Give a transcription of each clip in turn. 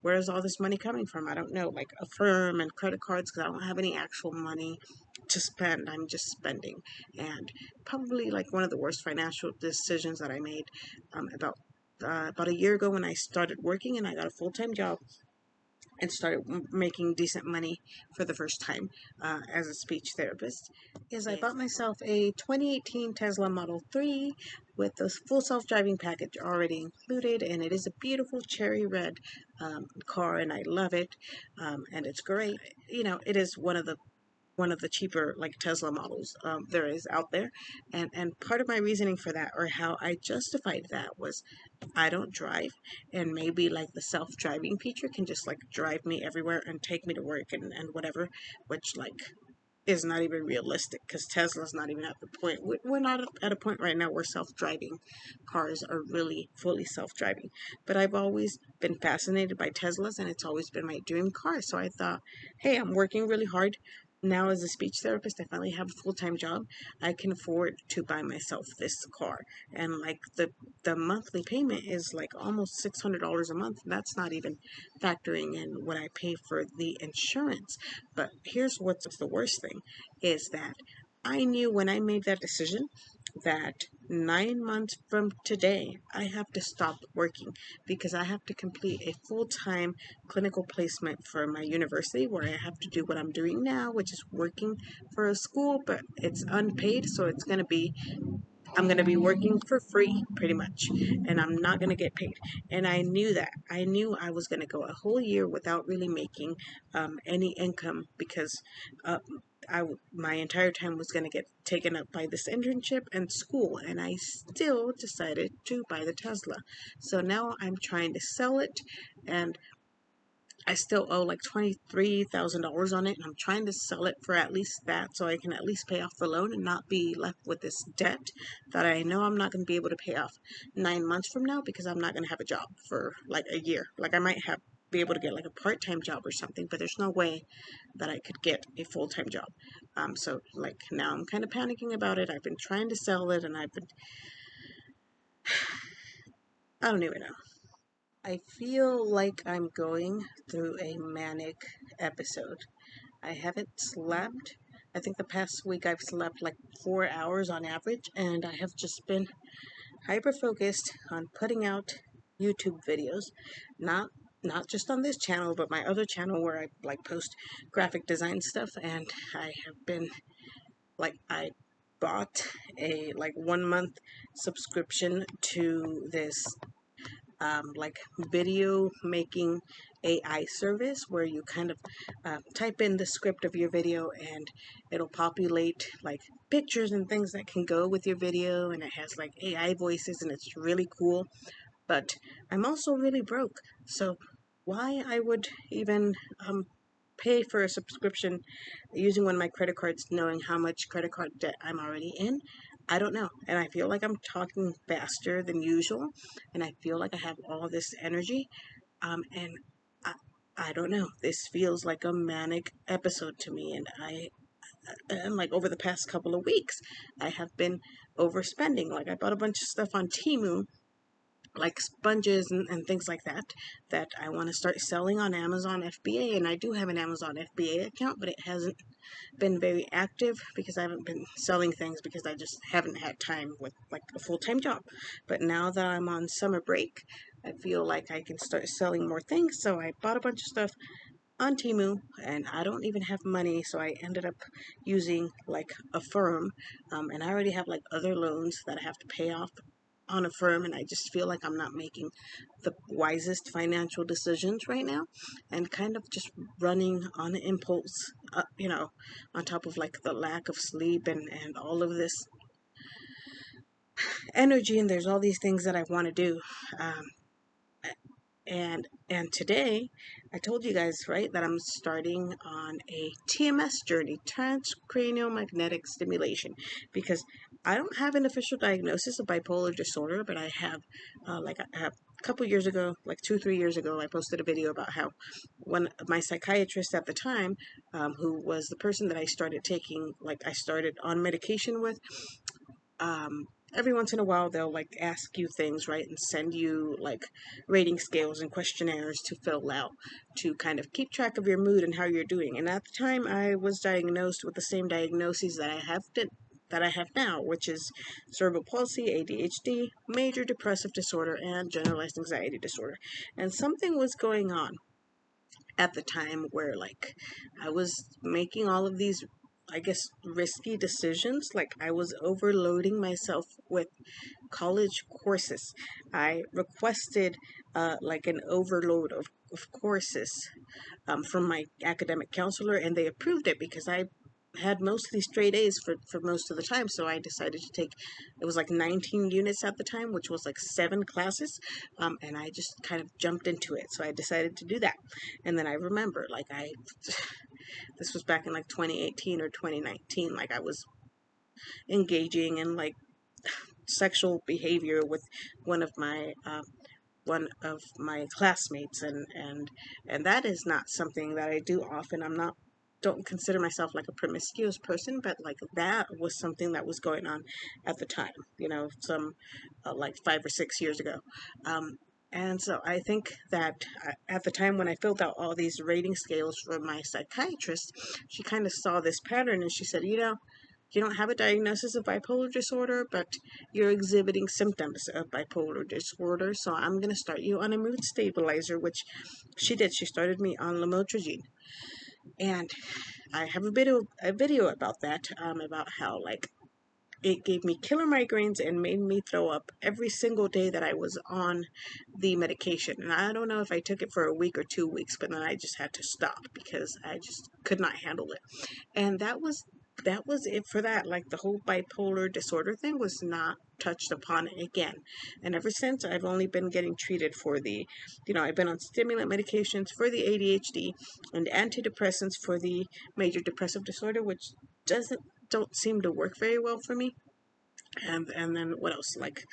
where's all this money coming from? I don't know, like a firm and credit cards, because I don't have any actual money to spend. I'm just spending. And probably like one of the worst financial decisions that I made about a year ago, when I started working and I got a full-time job and started making decent money for the first time as a speech therapist, is I bought myself a 2018 Tesla Model 3 with the full self-driving package already included, and it is a beautiful cherry red car, and I love it, and it's great. You know, it is one of the cheaper like Tesla models there is out there, and part of my reasoning for that, or how I justified that, was I don't drive, and maybe like the self-driving feature can just like drive me everywhere and take me to work and whatever, which like is not even realistic, because Tesla's not even at the point. We're not at a point right now where self-driving cars are really fully self-driving. But I've always been fascinated by Teslas, and it's always been my dream car. So I thought, hey, I'm working really hard now as a speech therapist. I finally have a full-time job. I can afford to buy myself this car, and like the monthly payment is like almost $600 a month. That's not even factoring in what I pay for the insurance. But here's what's the worst thing, is that I knew when I made that decision that 9 months from today, I have to stop working, because I have to complete a full-time clinical placement for my university, where I have to do what I'm doing now, which is working for a school, but it's unpaid. So I'm going to be working for free pretty much, and I'm not going to get paid. And I knew that. I knew I was going to go a whole year without really making any income, because uh, my entire time was going to get taken up by this internship and school, and I still decided to buy the Tesla. So now I'm trying to sell it, and I still owe like $23,000 on it, and I'm trying to sell it for at least that, so I can at least pay off the loan and not be left with this debt that I know I'm not going to be able to pay off 9 months from now, because I'm not going to have a job for like a year. Like I might have be able to get like a part-time job or something, but there's no way that I could get a full-time job. So like now I'm kind of panicking about it. I've been trying to sell it, and I don't even know. I feel like I'm going through a manic episode. I haven't slept. I think the past week I've slept like 4 hours on average, and I have just been hyper focused on putting out YouTube videos, not not just on this channel, but my other channel where I like post graphic design stuff. And I have been like, I bought a like 1 month subscription to this like video making AI service, where you kind of type in the script of your video, and it'll populate like pictures and things that can go with your video, and it has like AI voices, and it's really cool. But I'm also really broke, so why I would even pay for a subscription using one of my credit cards, knowing how much credit card debt I'm already in? I don't know. And I feel like I'm talking faster than usual, and I feel like I have all this energy. And I don't know. This feels like a manic episode to me, and like over the past couple of weeks, I have been overspending. Like I bought a bunch of stuff on Temu, like sponges and things like that, that I want to start selling on Amazon FBA. And I do have an Amazon FBA account, but it hasn't been very active, because I haven't been selling things, because I just haven't had time with like a full-time job. But now that I'm on summer break, I feel like I can start selling more things. So I bought a bunch of stuff on Temu, and I don't even have money, so I ended up using like a firm, and I already have like other loans that I have to pay off on a firm, and I just feel like I'm not making the wisest financial decisions right now, and kind of just running on impulse, on top of like the lack of sleep and all of this energy, and there's all these things that I want to do. Um, and today I told you guys, right, that I'm starting on a TMS journey, transcranial magnetic stimulation, because I don't have an official diagnosis of bipolar disorder, but I have a couple years ago, like 2 3 years ago, I posted a video about how one of my psychiatrists at the time, who was the person that I started on medication with, every once in a while they'll like ask you things, right, and send you like rating scales and questionnaires to fill out to kind of keep track of your mood and how you're doing. And at the time, I was diagnosed with the same diagnoses that I have now, which is cerebral palsy, ADHD, major depressive disorder, and generalized anxiety disorder. And something was going on at the time where like I was making all of these, I guess, risky decisions. Like I was overloading myself with college courses. I requested like an overload of courses from my academic counselor, and they approved it because I had mostly straight A's for most of the time. So I decided to take, it was like 19 units at the time, which was like 7 classes. And I just kind of jumped into it. So I decided to do that. And then I remember, like, this was back in like 2018 or 2019, like I was engaging in like sexual behavior with one of my classmates, and that is not something that I do often. I'm not don't consider myself like a promiscuous person, but like that was something that was going on at the time, some like 5 or 6 years ago. And so I think that at the time when I filled out all these rating scales for my psychiatrist, she kind of saw this pattern and she said, you don't have a diagnosis of bipolar disorder, but you're exhibiting symptoms of bipolar disorder. So I'm going to start you on a mood stabilizer, which she did. She started me on lamotrigine. And I have a video about that, about how like it gave me killer migraines and made me throw up every single day that I was on the medication. And I don't know if I took it for a week or 2 weeks, but then I just had to stop because I just could not handle it. And that was it for that. Like the whole bipolar disorder thing was not touched upon again. And ever since, I've only been getting treated for I've been on stimulant medications for the ADHD and antidepressants for the major depressive disorder, which doesn't don't seem to work very well for me. And then what else? Like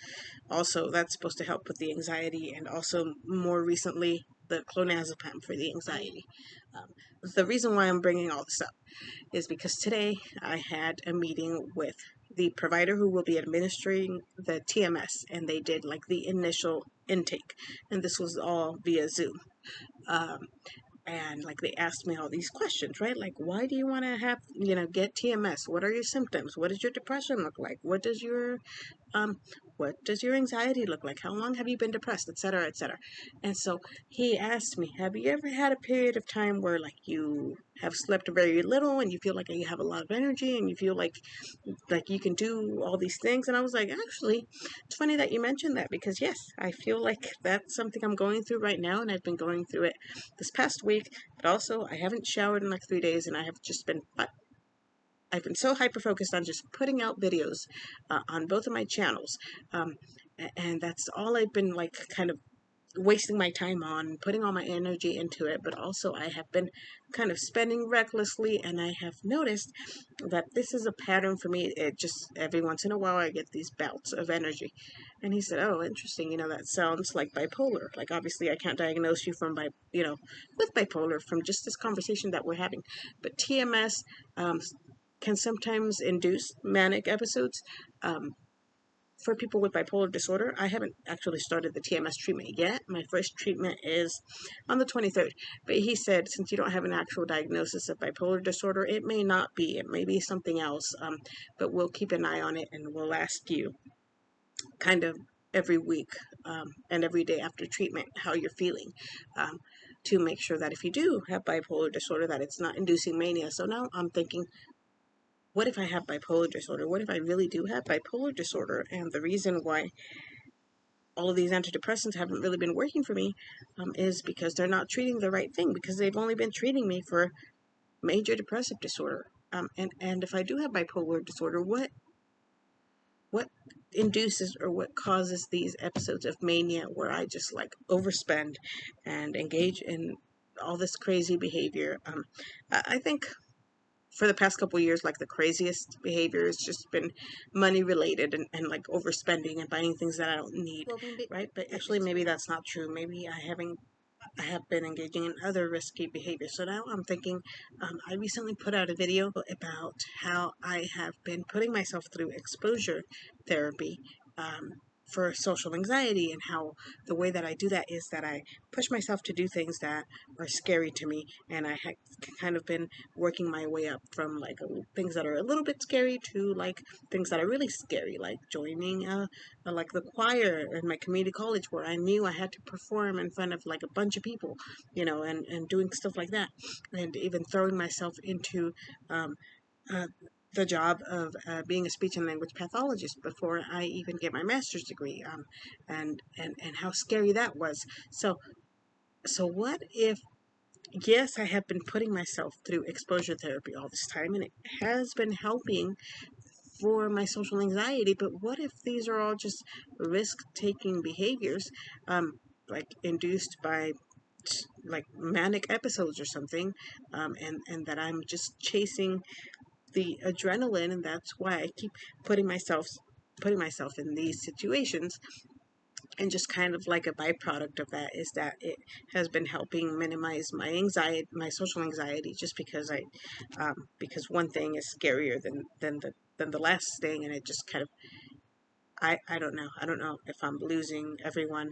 also that's supposed to help with the anxiety, and also more recently the clonazepam for the anxiety. Um, the reason why I'm bringing all this up is because today I had a meeting with the provider who will be administering the TMS, and they did like the initial intake, and this was all via Zoom. Um, and like they asked me all these questions, right? Like, why do you want to have, get TMS? What are your symptoms? What does your depression look like? Um, what does your anxiety look like? How long have you been depressed, etc., etc.? And so he asked me, have you ever had a period of time where like you have slept very little and you feel like you have a lot of energy and you feel like you can do all these things? And I was like, actually, it's funny that you mentioned that, because yes, I feel like that's something I'm going through right now, and I've been going through it this past week. But also, I haven't showered in like 3 days, and I've been so hyper focused on just putting out videos on both of my channels, um, and that's all I've been like kind of wasting my time on, putting all my energy into it. But also, I have been kind of spending recklessly, and I have noticed that this is a pattern for me. It just every once in a while I get these bouts of energy. And he said, "Oh, interesting. That sounds like bipolar. Like obviously, I can't diagnose you with bipolar from just this conversation that we're having, but TMS." Um, can sometimes induce manic episodes. Um, for people with bipolar disorder, I haven't actually started the TMS treatment yet. My first treatment is on the 23rd. But he said, since you don't have an actual diagnosis of bipolar disorder, it may not be. It may be something else. But we'll keep an eye on it, and we'll ask you kind of every week and every day after treatment how you're feeling. To make sure that if you do have bipolar disorder, that it's not inducing mania. So now I'm thinking, what if I have bipolar disorder? What if I really do have bipolar disorder? And the reason why all of these antidepressants haven't really been working for me is because they're not treating the right thing, because they've only been treating me for major depressive disorder. And if I do have bipolar disorder, what induces or what causes these episodes of mania where I just like overspend and engage in all this crazy behavior? I think for the past couple of years, like the craziest behavior has just been money related, and like overspending and buying things that I don't need, right? But actually, maybe that's not true. Maybe I haven't. I have been engaging in other risky behaviors. So now I'm thinking, I recently put out a video about how I have been putting myself through exposure therapy. For social anxiety, and how the way that I do that is that I push myself to do things that are scary to me, and I have kind of been working my way up from like things that are a little bit scary to like things that are really scary, like joining like the choir in my community college, where I knew I had to perform in front of like a bunch of people, and doing stuff like that, and even throwing myself into um, uh, the job of being a speech and language pathologist before I even get my master's degree, and how scary that was. So what if, yes, I have been putting myself through exposure therapy all this time, and it has been helping for my social anxiety, but what if these are all just risk-taking behaviors, like induced by like manic episodes or something, and that I'm just chasing the adrenaline, and that's why I keep putting myself in these situations. And just kind of like a byproduct of that is that it has been helping minimize my anxiety, my social anxiety, just because because one thing is scarier than the last thing, and it just kind of, I don't know if I'm losing everyone.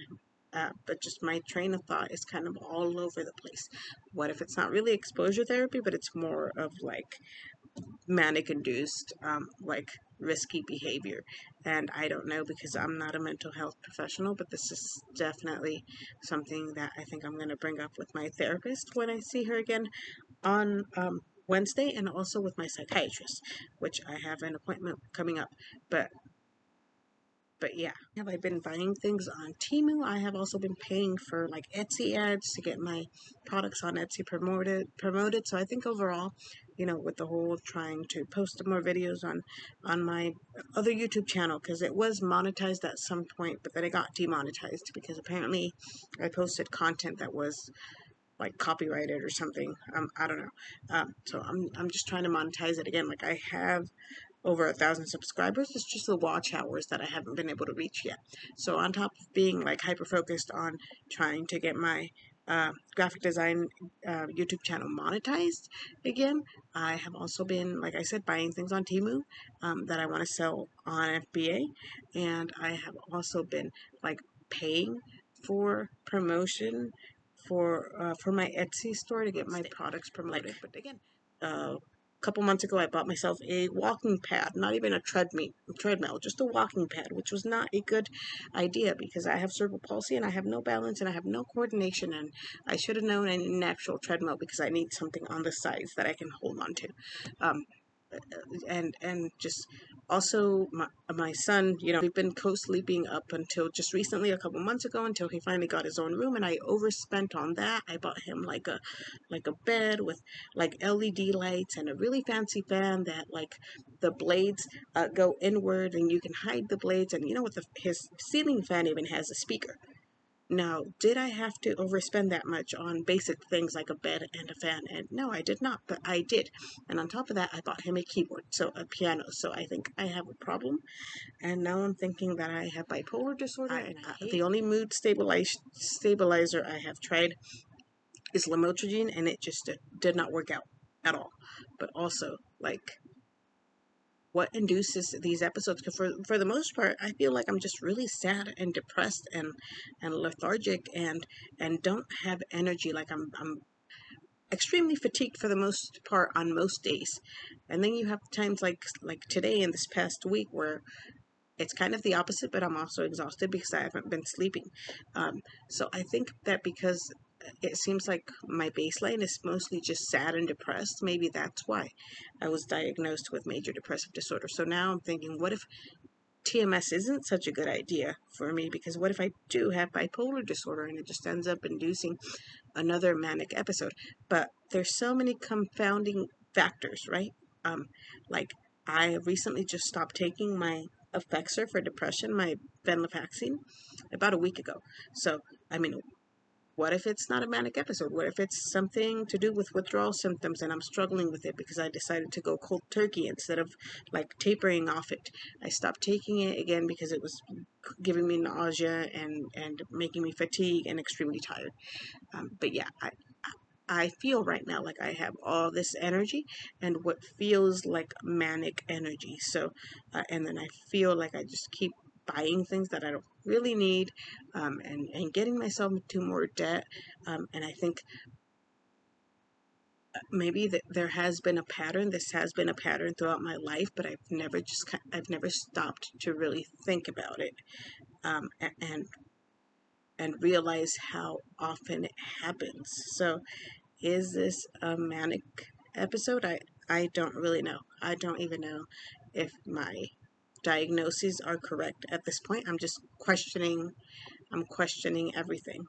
But just my train of thought is kind of all over the place. What if it's not really exposure therapy, but it's more of like manic induced, like risky behavior? And I don't know, because I'm not a mental health professional, but this is definitely something that I think I'm going to bring up with my therapist when I see her again on Wednesday, and also with my psychiatrist, which I have an appointment coming up. But yeah, have I been buying things on Temu? I have also been paying for like Etsy ads to get my products on Etsy promoted. So I think overall, with the whole trying to post more videos on my other YouTube channel, because it was monetized at some point, but then it got demonetized because apparently I posted content that was like copyrighted or something. I don't know. So I'm just trying to monetize it again. Like, I have over 1,000 subscribers. It's just the watch hours that I haven't been able to reach yet. So on top of being like hyper focused on trying to get my graphic design YouTube channel monetized again, I have also been, like I said, buying things on Temu that I want to sell on FBA, and I have also been like paying for promotion for my Etsy store to get my products promoted. But again, a couple months ago, I bought myself a walking pad, not even a treadmill, just a walking pad, which was not a good idea because I have cerebral palsy and I have no balance and I have no coordination, and I should have known I need an actual treadmill because I need something on the sides that I can hold on to. Um, and just also my son, we've been co-sleeping up until just recently, a couple months ago, until he finally got his own room, and I overspent on that. I bought him like a bed with like LED lights and a really fancy fan that like the blades go inward and you can hide the blades, and what, his ceiling fan even has a speaker. Now, did I have to overspend that much on basic things like a bed and a fan? And no, I did not, but I did. And on top of that, I bought him a keyboard, so a piano. So I think I have a problem. And now I'm thinking that I have bipolar disorder. The only mood stabilizer I have tried is lamotrigine, and it just did not work out at all. But also, like, what induces these episodes? Because for the most part, I feel like I'm just really sad and depressed and lethargic, and don't have energy. Like, I'm extremely fatigued for the most part on most days. And then you have times like today and this past week where it's kind of the opposite, but I'm also exhausted because I haven't been sleeping. So I think that because it seems like my baseline is mostly just sad and depressed, maybe that's why I was diagnosed with major depressive disorder. So now I'm thinking, what if TMS isn't such a good idea for me? Because what if I do have bipolar disorder and it just ends up inducing another manic episode? But there's so many confounding factors, right? Like, I recently just stopped taking my Effexor for depression, my venlafaxine, about a week ago. So, I mean, what if it's not a manic episode? What if it's something to do with withdrawal symptoms and I'm struggling with it because I decided to go cold turkey instead of like tapering off it? I stopped taking it again because it was giving me nausea and making me fatigued and extremely tired. But yeah, I feel right now like I have all this energy and what feels like manic energy. So, and then I feel like I just keep buying things that I don't really need, and getting myself into more debt. And I think maybe that there has been a pattern. This has been a pattern throughout my life, but I've never stopped to really think about it, and realize how often it happens. So, is this a manic episode? I don't really know. I don't even know if my diagnoses are correct at this point. I'm questioning everything.